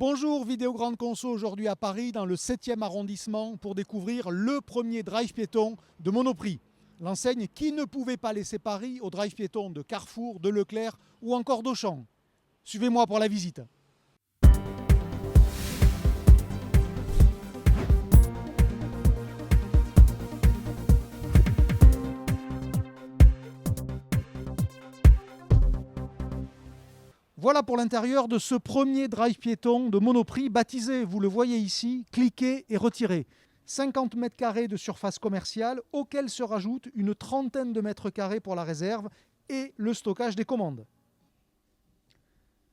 Bonjour, Vidéo Grande Conso aujourd'hui à Paris dans le 7e arrondissement pour découvrir le premier drive piéton de Monoprix. L'enseigne qui ne pouvait pas laisser Paris au drive piéton de Carrefour, de Leclerc ou encore d'Auchan. Suivez-moi pour la visite. Voilà pour l'intérieur de ce premier drive piéton de Monoprix baptisé, vous le voyez ici, cliquez et retirez. 50 mètres carrés de surface commerciale auquel se rajoute une trentaine de mètres carrés pour la réserve et le stockage des commandes.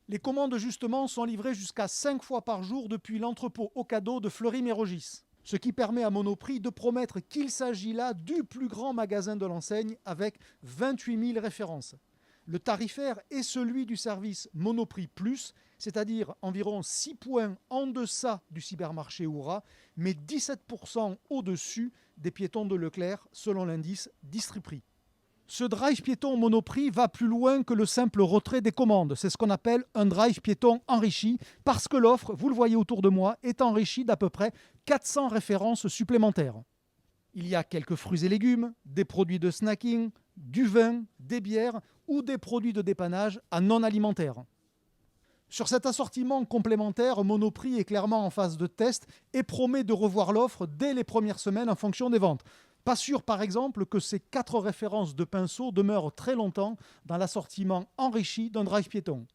Les commandes justement sont livrées jusqu'à 5 fois par jour depuis l'entrepôt au cadeau de Fleury-Mérogis. Ce qui permet à Monoprix de promettre qu'il s'agit là du plus grand magasin de l'enseigne avec 28 000 références. Le tarifaire est celui du service Monoprix Plus, c'est-à-dire environ 6 points en deçà du cybermarché Oura, mais 17% au-dessus des piétons de Leclerc, selon l'indice Distriprix. Ce drive piéton Monoprix va plus loin que le simple retrait des commandes. C'est ce qu'on appelle un drive piéton enrichi, parce que l'offre, vous le voyez autour de moi, est enrichie d'à peu près 400 références supplémentaires. Il y a quelques fruits et légumes, des produits de snacking, du vin, des bières ou des produits de dépannage à non alimentaire. Sur cet assortiment complémentaire, Monoprix est clairement en phase de test et promet de revoir l'offre dès les premières semaines en fonction des ventes. Pas sûr par exemple que ces 4 références de pinceaux demeurent très longtemps dans l'assortiment enrichi d'un drive piéton.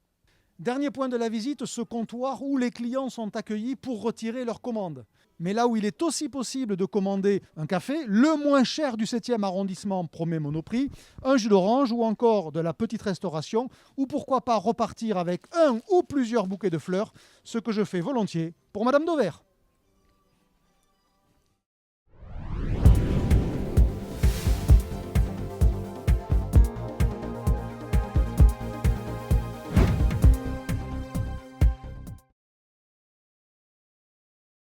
Dernier point de la visite, ce comptoir où les clients sont accueillis pour retirer leurs commandes. Mais là où il est aussi possible de commander un café, le moins cher du 7e arrondissement promet Monoprix, un jus d'orange ou encore de la petite restauration, ou pourquoi pas repartir avec un ou plusieurs bouquets de fleurs, ce que je fais volontiers pour Madame Dauvert.